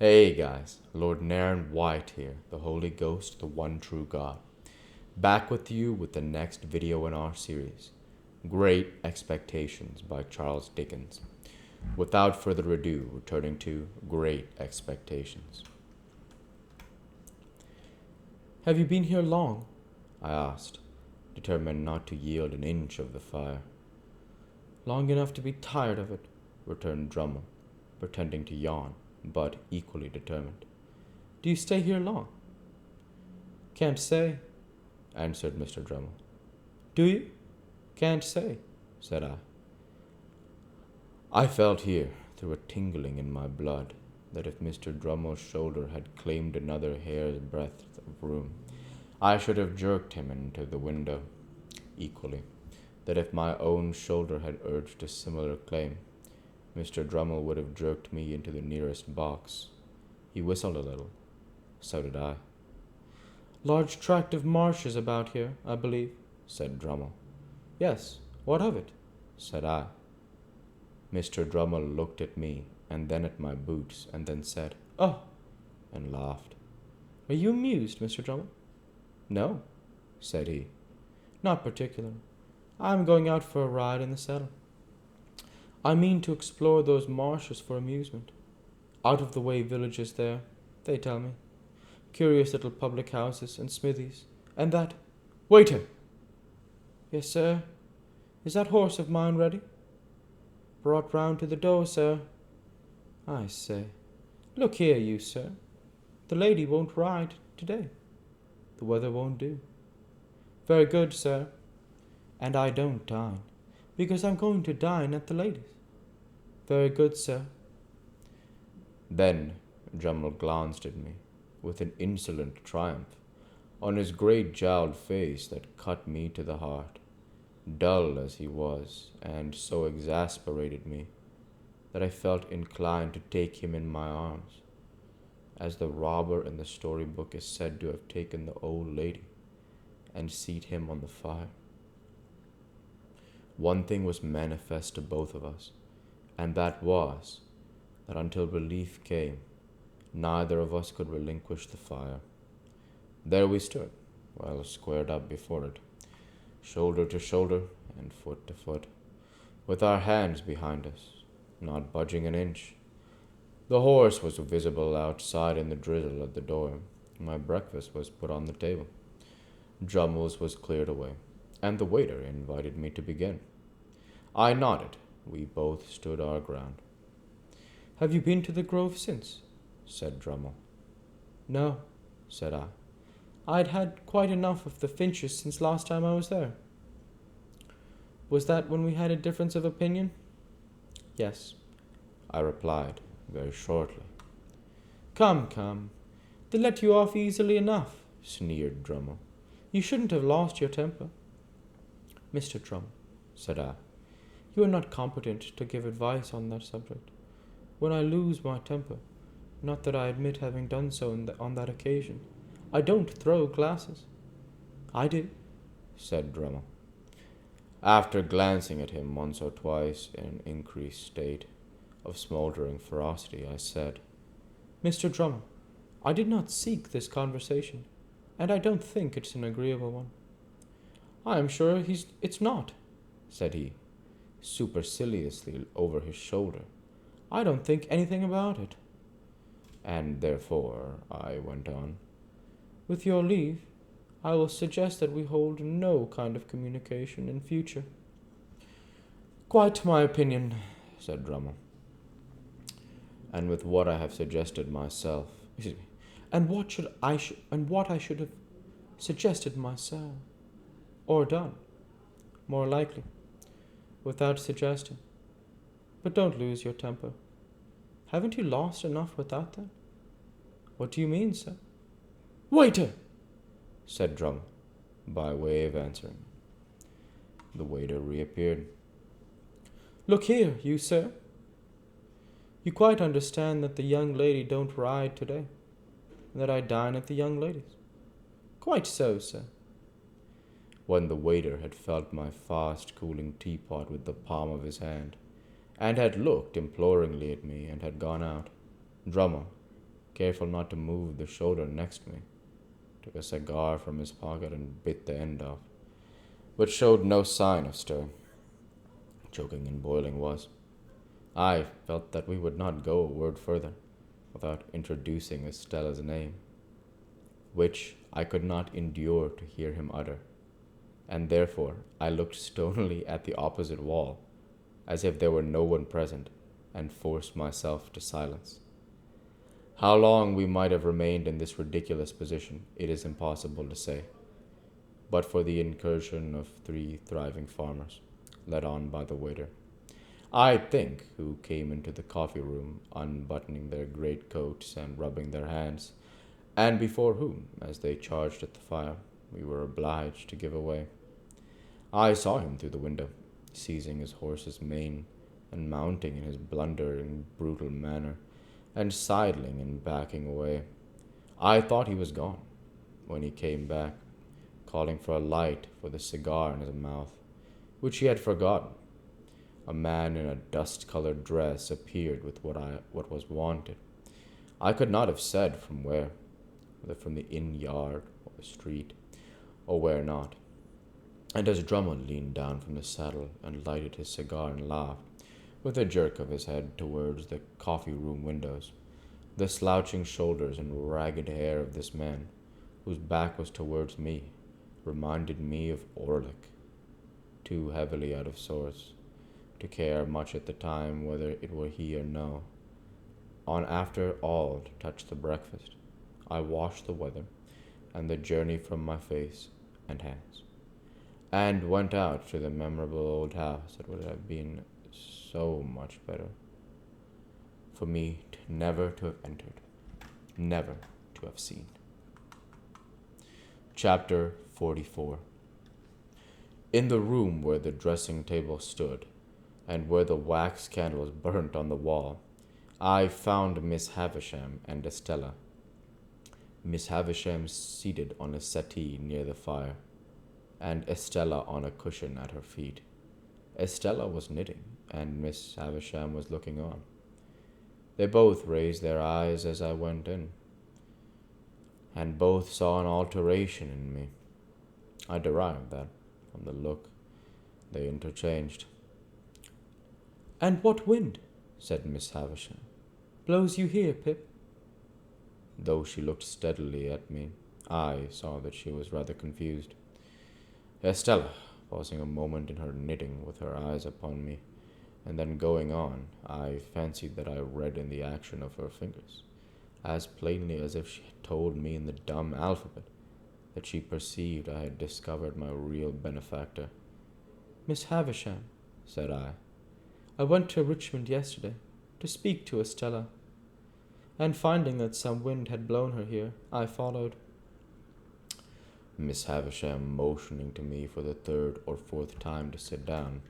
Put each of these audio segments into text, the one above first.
Hey guys, Lord Naren White here, the Holy Ghost, the one true God. Back with you with the next video in our series, Great Expectations by Charles Dickens. Without further ado, returning to Great Expectations. Have you been here long? I asked, determined not to yield an inch of the fire. Long enough to be tired of it, returned Drummle, pretending to yawn, but equally determined. Do you stay here long? Can't say, answered Mr. Drummle. Do you? Can't say, said I. I felt here, through a tingling in my blood, that if Mr. Drummle's shoulder had claimed another hair's breadth of room, I should have jerked him into the window. Equally, that if my own shoulder had urged a similar claim, Mr. Drummle would have jerked me into the nearest box. He whistled a little. So did I. Large tract of marshes about here, I believe, said Drummle. Yes, what of it? Said I. Mr. Drummle looked at me, and then at my boots, and then said, Oh, and laughed. Are you amused, Mr. Drummle? No, said he. Not particularly. I'm going out for a ride in the saddle. I mean to explore those marshes for amusement. Out-of-the-way villages there, they tell me. Curious little public houses and smithies, and that— Waiter! Yes, sir. Is that horse of mine ready? Brought round to the door, sir. I say. Look here, you, sir. The lady won't ride today. The weather won't do. Very good, sir. And I don't dine, because I'm going to dine at the lady's. Very good, sir. Then Drummle glanced at me with an insolent triumph on his great jowled face that cut me to the heart, dull as he was, and so exasperated me that I felt inclined to take him in my arms, as the robber in the storybook is said to have taken the old lady, and seat him on the fire. One thing was manifest to both of us, and that was that until relief came, neither of us could relinquish the fire. There we stood, well squared up before it, shoulder to shoulder and foot to foot, with our hands behind us, not budging an inch. The horse was visible outside in the drizzle at the door. My breakfast was put on the table. Drummle's was cleared away, and the waiter invited me to begin. I nodded. We both stood our ground. Have you been to the grove since? Said Drummle. No, said I. I'd had quite enough of the finches since last time I was there. Was that when we had a difference of opinion? Yes, I replied, very shortly. Come, they let you off easily enough, sneered Drummle. You shouldn't have lost your temper. Mr. Drummle, said I, you are not competent to give advice on that subject. When I lose my temper, not that I admit having done so on that occasion, I don't throw glasses. I did, said Drummle. After glancing at him once or twice in an increased state of smouldering ferocity, I said, Mr. Drummle, I did not seek this conversation, and I don't think it's an agreeable one. I am sure it's not, said he, superciliously over his shoulder. I don't think anything about it. And therefore, I went on, with your leave, I will suggest that we hold no kind of communication in future. Quite my opinion, said Drummle. And with what I have suggested myself, and what I should have suggested myself, or done, more likely, without suggesting. But don't lose your temper. Haven't you lost enough without that? What do you mean, sir? Waiter! Said Drummle, by way of answering. The waiter reappeared. Look here, you, sir. You quite understand that the young lady don't ride today, and that I dine at the young lady's. Quite so, sir. When the waiter had felt my fast-cooling teapot with the palm of his hand, and had looked imploringly at me and had gone out, Drummle, careful not to move the shoulder next me, took a cigar from his pocket and bit the end off, but showed no sign of stir. Choking and boiling was. I felt that we would not go a word further without introducing Estella's name, which I could not endure to hear him utter, and therefore I looked stonily at the opposite wall, as if there were no one present, and forced myself to silence. How long we might have remained in this ridiculous position, it is impossible to say, but for the incursion of 3 thriving farmers, led on by the waiter, I think, who came into the coffee room, unbuttoning their greatcoats and rubbing their hands, and before whom, as they charged at the fire, we were obliged to give away. I saw him through the window, seizing his horse's mane, and mounting in his blundering, brutal manner, and sidling and backing away. I thought he was gone, when he came back, calling for a light for the cigar in his mouth, which he had forgotten. A man in a dust-colored dress appeared with what was wanted. I could not have said from where, whether from the inn yard or the street, or where not. And as Drummond leaned down from the saddle and lighted his cigar and laughed, with a jerk of his head towards the coffee-room windows, the slouching shoulders and ragged hair of this man, whose back was towards me, reminded me of Orlick, too heavily out of sorts to care much at the time whether it were he or no. On after all to touch the breakfast, I washed the weather and the journey from my face and hands, and went out to the memorable old house that would have been so much better for me never to have entered, never to have seen. Chapter 44. In the room where the dressing table stood, and where the wax candles burnt on the wall, I found Miss Havisham and Estella. Miss Havisham seated on a settee near the fire, and Estella on a cushion at her feet. Estella was knitting, and Miss Havisham was looking on. They both raised their eyes as I went in, and both saw an alteration in me. I derived that from the look they interchanged. "And what wind," said Miss Havisham, "blows you here, Pip?" Though she looked steadily at me, I saw that she was rather confused. Estella, pausing a moment in her knitting with her eyes upon me, and then going on, I fancied that I read in the action of her fingers, as plainly as if she had told me in the dumb alphabet, that she perceived I had discovered my real benefactor. "Miss Havisham," said I went to Richmond yesterday to speak to Estella, and finding that some wind had blown her here, I followed." Miss Havisham motioning to me for the 3rd or 4th time to sit down,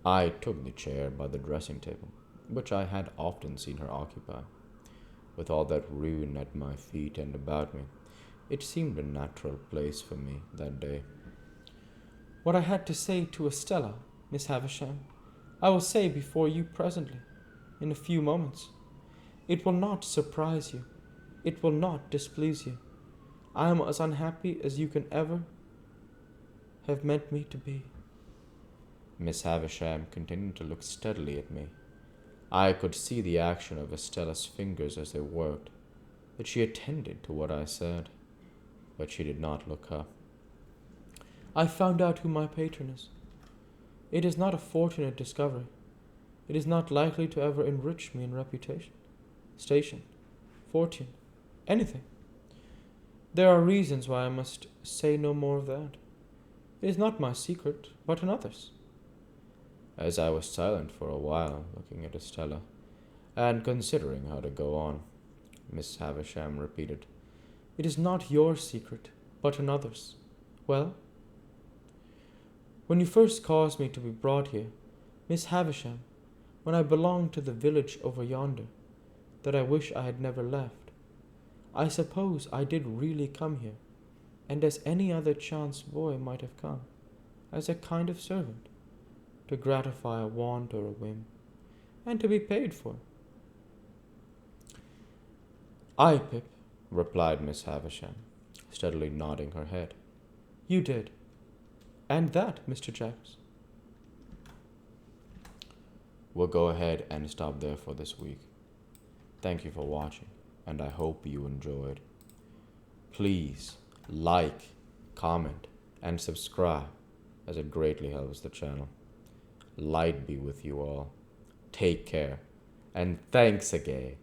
I took the chair by the dressing table, which I had often seen her occupy. With all that ruin at my feet and about me, it seemed a natural place for me that day. "What I had to say to Estella, Miss Havisham, I will say before you presently, in a few moments. It will not surprise you. It will not displease you. I am as unhappy as you can ever have meant me to be." Miss Havisham continued to look steadily at me. I could see the action of Estella's fingers as they worked, that she attended to what I said, but she did not look up. "I found out who my patron is. It is not a fortunate discovery. It is not likely to ever enrich me in reputation, station, fortune, anything. There are reasons why I must say no more of that. It is not my secret, but another's." As I was silent for a while, looking at Estella, and considering how to go on, Miss Havisham repeated, "It is not your secret, but another's. Well? When you first caused me to be brought here, Miss Havisham, when I belonged to the village over yonder, that I wish I had never left, I suppose I did really come here, and as any other chance boy might have come, as a kind of servant, to gratify a want or a whim, and to be paid for. I, Pip. replied Miss Havisham, steadily nodding her head. You did. And that, Mr. Jacks. We'll go ahead and stop there for this week. Thank you for watching, and I hope you enjoyed. Please like, comment, and subscribe, as it greatly helps the channel. Light be with you all. Take care, and thanks again.